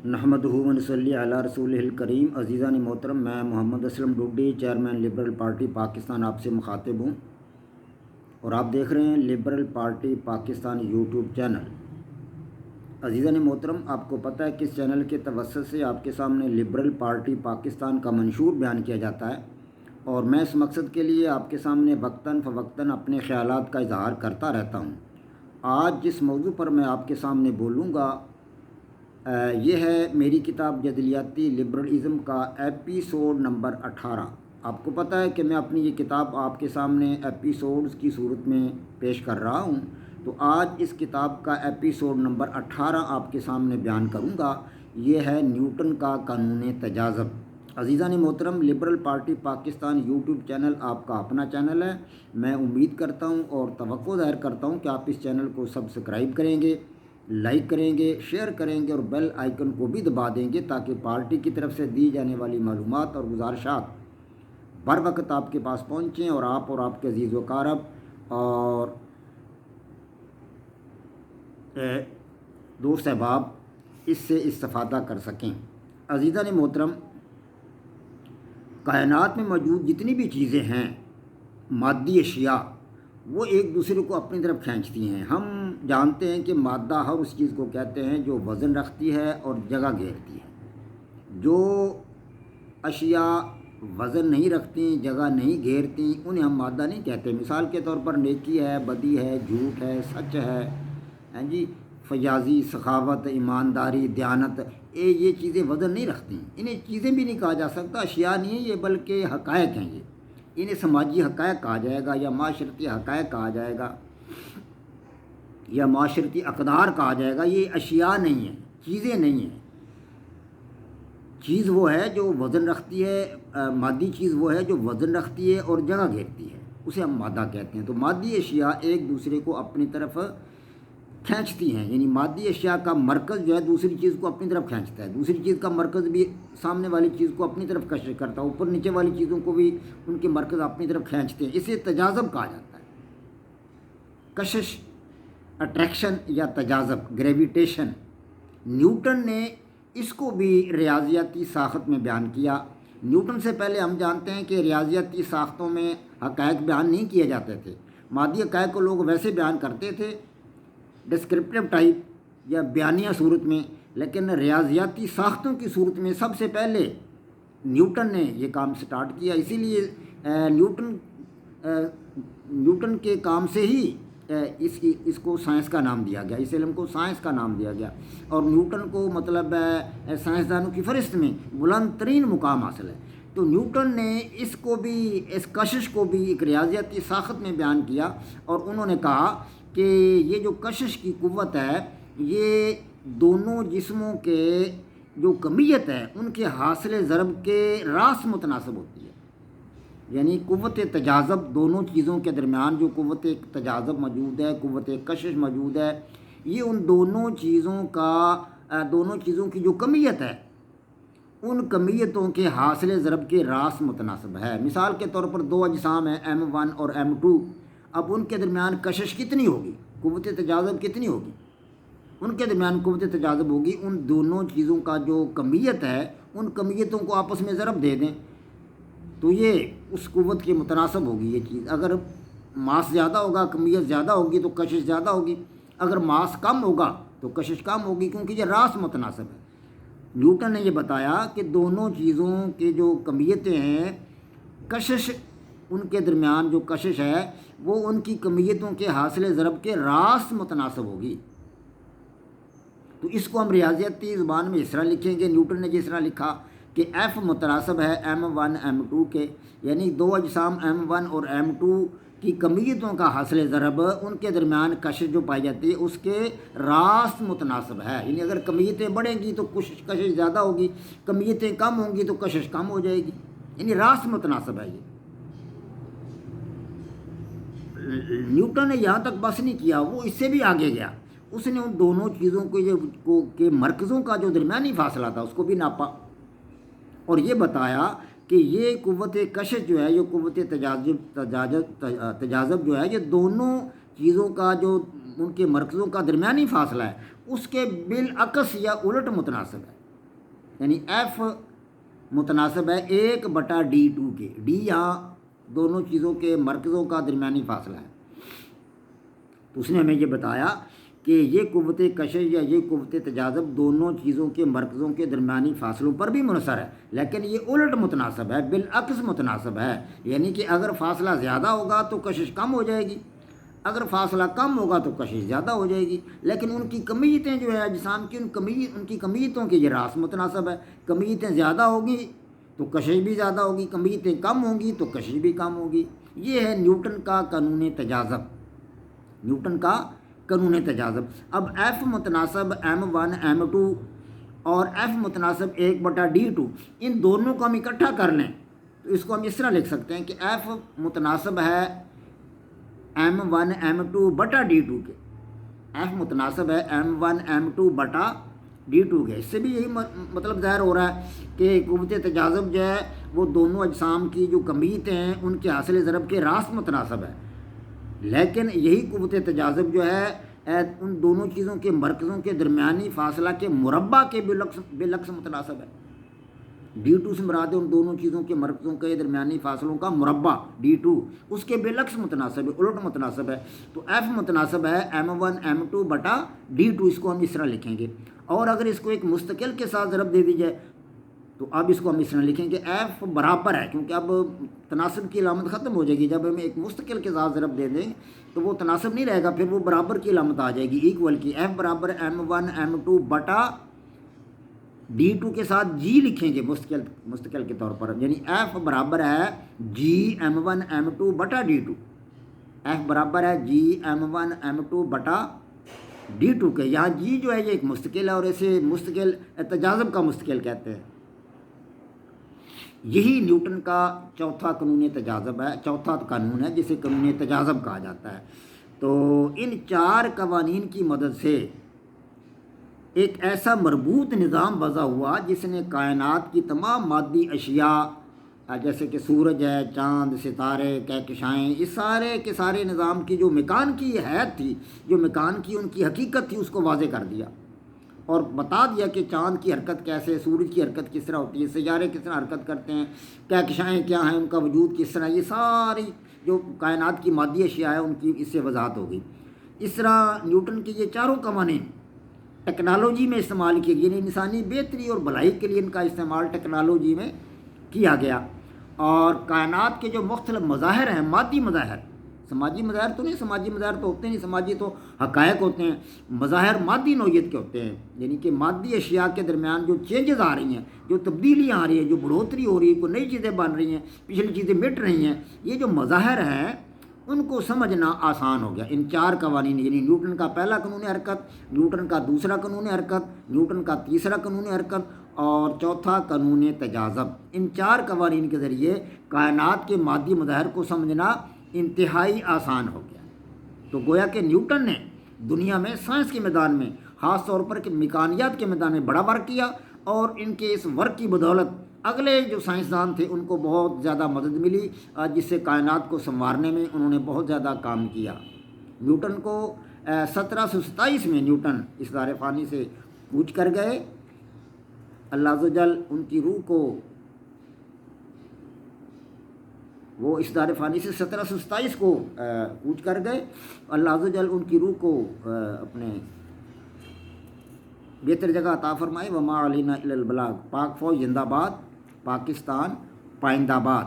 نحمدہ و نصلی علی رسولہ الکریم۔ عزیزان محترم، میں Muhammad Aslam Dodi, chairman Liberal Party Pakistan, آپ سے مخاطب ہوں اور آپ دیکھ رہے ہیں Liberal Party Pakistan YouTube channel. عزیزان محترم، آپ کو پتہ ہے کہ اس چینل کے توسط سے آپ کے سامنے لبرل پارٹی پاکستان کا منشور بیان کیا جاتا ہے، اور میں اس مقصد کے لیے آپ کے سامنے وقتاً فوقتاً اپنے خیالات کا اظہار کرتا رہتا ہوں۔ آج جس موضوع پر میں آپ کے سامنے بولوں گا یہ ہے میری کتاب جدلیاتی لبرلزم کا ایپیسوڈ نمبر 18۔ آپ کو پتہ ہے کہ میں اپنی یہ کتاب آپ کے سامنے ایپیسوڈز کی صورت میں پیش کر رہا ہوں، تو آج اس کتاب کا ایپیسوڈ نمبر 18 آپ کے سامنے بیان کروں گا۔ یہ ہے نیوٹن کا قانون تجاذب۔ عزیزان محترم، liberal Party Pakistan YouTube channel آپ کا اپنا چینل ہے۔ میں امید کرتا ہوں اور توقع ظاہر کرتا ہوں کہ آپ اس چینل کو سبسکرائب کریں گے، لائک کریں گے، شیئر کریں گے اور بیل آئیکن کو بھی دبا دیں گے تاکہ پارٹی کی طرف سے دی جانے والی معلومات اور گزارشات بر وقت آپ کے پاس پہنچیں اور آپ کے عزیز و اقارب اور دوست احباب اس سے استفادہ کر سکیں۔ عزیزان محترم، کائنات میں موجود جتنی بھی چیزیں ہیں، مادی اشیاء، وہ ایک دوسرے کو اپنی طرف کھینچتی ہیں۔ ہم جانتے ہیں کہ مادہ ہر اس چیز کو کہتے ہیں جو وزن رکھتی ہے اور جگہ گھیرتی ہے۔ جو اشیاء وزن نہیں رکھتی، جگہ نہیں گھیرتی، انہیں ہم مادہ نہیں کہتے۔ مثال کے طور پر نیکی ہے، بدی ہے، جھوٹ ہے، سچ ہے جی، فیاضی، سخاوت، ایمانداری، دیانت، یہ چیزیں وزن نہیں رکھتی۔ انہیں چیزیں بھی نہیں کہا جا سکتا، اشیاء نہیں ہیں یہ، بلکہ حقائق ہیں۔ انہیں سماجی حقائق کہا جائے گا، یا معاشرتی حقائق کہا جائے گا، یا معاشرتی اقدار کہا جائے گا۔ یہ اشیاء نہیں ہیں، چیزیں نہیں ہیں۔ چیز وہ ہے جو وزن رکھتی ہے، مادی چیز وہ ہے جو وزن رکھتی ہے اور جگہ گھیرتی ہے، اسے ہم مادہ کہتے ہیں۔ تو مادی اشیاء ایک دوسرے کو اپنی طرف کھینچتی ہیں، یعنی مادی اشیاء کا مرکز جو ہے دوسری چیز کو اپنی طرف کھینچتا ہے، دوسری چیز کا مرکز بھی سامنے والی چیز کو اپنی طرف کشش کرتا ہے، اوپر نیچے والی چیزوں کو بھی ان کے مرکز اپنی طرف کھینچتے ہیں۔ اسے تجاذب کہا جاتا ہے۔ کشش، اٹریکشن یا تجاذب، گریویٹیشن۔ نیوٹن نے اس کو بھی ریاضیاتی ساخت میں بیان کیا۔ نیوٹن سے پہلے ہم جانتے ہیں کہ ریاضیاتی ساختوں میں حقائق بیان نہیں کیے جاتے تھے۔ مادی حقائق کو لوگ ویسے بیان کرتے تھے ڈسکرپٹیو ٹائپ یا بیانیہ صورت میں، لیکن ریاضیاتی ساختوں کی صورت میں سب سے پہلے نیوٹن نے یہ کام سٹارٹ کیا۔ اسی لیے نیوٹن کے کام سے ہی اس کو سائنس کا نام دیا گیا، اس علم کو سائنس کا نام دیا گیا، اور نیوٹن کو مطلب سائنسدانوں کی فہرست میں بلند ترین مقام حاصل ہے۔ تو نیوٹن نے اس کو بھی، اس کشش کو بھی ایک ریاضیاتی ساخت میں بیان کیا، اور انہوں نے کہا کہ یہ جو کشش کی قوت ہے یہ دونوں جسموں کے جو کمیت ہے ان کے حاصل ضرب کے راس متناسب ہوتی ہے۔ یعنی قوت تجاذب، دونوں چیزوں کے درمیان جو قوت تجاذب موجود ہے، قوت کشش موجود ہے، یہ ان دونوں چیزوں کی جو کمیت ہے ان کمیتوں کے حاصل ضرب کے راس متناسب ہے۔ مثال کے طور پر دو اجسام ہیں M1 اور M2، اب ان کے درمیان کشش کتنی ہوگی، قوت تجاذب کتنی ہوگی؟ ان کے درمیان قوت تجاذب ہوگی ان دونوں چیزوں کا جو کمیت ہے ان کمیتوں کو آپس میں ضرب دے دیں تو یہ اس قوت کے متناسب ہوگی۔ یہ چیز اگر ماس زیادہ ہوگا، کمیت زیادہ ہوگی تو کشش زیادہ ہوگی، اگر ماس کم ہوگا تو کشش کم ہوگی، کیونکہ یہ راس متناسب ہے۔ نیوٹن نے یہ بتایا کہ دونوں چیزوں کے جو کمیتیں ہیں، کشش، ان کے درمیان جو کشش ہے وہ ان کی کمیتوں کے حاصل ضرب کے راس متناسب ہوگی۔ تو اس کو ہم ریاضیاتی زبان میں اس طرح لکھیں گے، نیوٹن نے جس طرح لکھا کہ F متناسب ہے M1 M2 کے، یعنی دو اجسام M1 اور M2 کی کمیتوں کا حاصل ضرب ان کے درمیان کشش جو پائی جاتی ہے اس کے راس متناسب ہے۔ یعنی اگر کمیتیں بڑھیں گی تو کشش زیادہ ہوگی، کمیتیں کم ہوں گی تو کشش کم ہو جائے گی، یعنی راس متناسب ہے۔ یہ نیوٹن نے یہاں تک بس نہیں کیا، وہ اس سے بھی آگے گیا۔ اس نے ان دونوں چیزوں کے مرکزوں کا جو درمیانی فاصلہ تھا اس کو بھی ناپا، اور یہ بتایا کہ یہ قوت کشش جو ہے، یہ قوت تجاذب جو ہے، یہ دونوں چیزوں کا جو ان کے مرکزوں کا درمیانی فاصلہ ہے اس کے بالعکس یا الٹ متناسب ہے۔ یعنی ایف متناسب ہے 1/d2 کے، ڈی یہاں دونوں چیزوں کے مرکزوں کا درمیانی فاصلہ ہے۔ تو اس نے ہمیں یہ بتایا کہ یہ قوت کشش یا یہ قوت تجاذب دونوں چیزوں کے مرکزوں کے درمیانی فاصلوں پر بھی منحصر ہے، لیکن یہ الٹ متناسب ہے، بالعکس متناسب ہے، یعنی کہ اگر فاصلہ زیادہ ہوگا تو کشش کم ہو جائے گی، اگر فاصلہ کم ہوگا تو کشش زیادہ ہو جائے گی۔ لیکن ان کی کمیتیں جو ہے اجسام کی ان کی کمیتوں کے یہ راست متناسب ہے، کمیتیں زیادہ ہوگی تو کشش بھی زیادہ ہوگی، کمیتیں کم ہوں گی تو کشش بھی کم ہوگی۔ یہ ہے نیوٹن کا قانون تجاذب، نیوٹن کا قانون تجاذب۔ اب ایف متناسب m1 m2 اور ایف متناسب 1/d2 ان دونوں کو ہم اکٹھا کر لیں تو اس کو ہم اس طرح لکھ سکتے ہیں کہ ایف متناسب ہے m1 m2/d2 کے، ایف متناسب ہے m1 m2/d2 کے۔ اس سے بھی یہی مطلب ظاہر ہو رہا ہے کہ قوت تجاذب جو ہے وہ دونوں اجسام کی جو کمیت ہیں ان کے حاصل ضرب کے راست متناسب ہے، لیکن یہی قوت تجاذب جو ہے ان دونوں چیزوں کے مرکزوں کے درمیانی فاصلہ کے مربع کے بالعکس متناسب ہے۔ d2 سے مراد ہے ان دونوں چیزوں کے مرکزوں کے درمیانی فاصلوں کا مربع d2، اس کے بالعکس متناسب ہے، الٹ متناسب ہے۔ تو ایف متناسب ہے m1 m2/d2، اس کو ہم اس طرح لکھیں گے۔ اور اگر اس کو ایک مستقل کے ساتھ ضرب دے دی جائے تو اب اس کو ہم اس طرح لکھیں گے ایف برابر ہے، کیونکہ اب تناسب کی علامت ختم ہو جائے گی، جب ہم ایک مستقل کے ساتھ ضرب دے دیں تو وہ تناسب نہیں رہے گا، پھر وہ برابر کی علامت آ جائے گی، ایکول کی۔ ایف برابر m1 m2/d2 کے ساتھ جی لکھیں گے مستقل کے طور پر، یعنی ایف برابر ہے جی m1 m2/d2، ایف برابر ہے جی m1 m2/d2 کے۔ یہاں جی جو ہے یہ ایک مستقل ہے اور اسے مستقل تجاذب کا مستقل کہتے ہیں۔ یہی نیوٹن کا چوتھا قانون تجاذب ہے، چوتھا قانون ہے جسے قانون تجاذب کہا جاتا ہے۔ تو ان 4 قوانین کی مدد سے ایک ایسا مربوط نظام وضع ہوا جس نے کائنات کی تمام مادی اشیاء جیسے کہ سورج ہے، چاند، ستارے، کہکشائیں، اس سارے کے سارے نظام کی جو مکان کی حیت تھی، جو مکان کی ان کی حقیقت تھی، اس کو واضح کر دیا اور بتا دیا کہ چاند کی حرکت کیسے، سورج کی حرکت کس طرح ہوتی ہے، سیارے کس طرح حرکت کرتے ہیں، کہکشائیں کیا ہیں، ان کا وجود کس طرح، یہ ساری جو کائنات کی مادی اشیاء ہے ان کی اس سے وضاحت ہوگی۔ اس طرح نیوٹن کے یہ 4 قوانین ٹیکنالوجی میں استعمال کیے گئے، یعنی انسانی بہتری اور بھلائی کے لیے ان کا استعمال ٹیکنالوجی میں کیا گیا، اور کائنات کے جو مختلف مظاہر ہیں، مادی مظاہر، سماجی مظاہر تو نہیں، سماجی مظاہر تو ہوتے نہیں، سماجی تو حقائق ہوتے ہیں، مظاہر مادی نوعیت کے ہوتے ہیں، یعنی کہ مادی اشیاء کے درمیان جو چینجز آ رہی ہیں، جو تبدیلیاں آ رہی ہیں، جو بڑھوتری ہو رہی ہے، کوئی نئی چیزیں بن رہی ہیں، پچھلی چیزیں مٹ رہی ہیں، یہ جو مظاہر ہیں ان کو سمجھنا آسان ہو گیا ان 4 قوانین، یعنی نیوٹن کا پہلا قانون حرکت، نیوٹن کا دوسرا قانون حرکت، نیوٹن کا تیسرا قانون حرکت اور چوتھا قانون تجاذب۔ ان 4 قوانین کے ذریعے کائنات کے مادی مظاہر کو سمجھنا انتہائی آسان ہو گیا۔ تو گویا کہ نیوٹن نے دنیا میں سائنس کے میدان میں، خاص طور پر کہ میکانیات کے میدان میں بڑا ورک کیا، اور ان کے اس ورک کی بدولت اگلے جو سائنسدان تھے ان کو بہت زیادہ مدد ملی، جس سے کائنات کو سنوارنے میں انہوں نے بہت زیادہ کام کیا۔ نیوٹن کو 1727 میں نیوٹن اس دار فانی سے کوچ کر گئے، اللہ عز و جل ان کی روح کو، وہ اس دار فانی سے 1727 کو کوچ کر گئے، اللہ عز و جل ان کی روح کو اپنے بہتر جگہ عطا فرمائے۔ وما علینا الا البلاغ۔ پاک فوج زندہ باد، پاکستان پائندہ باد۔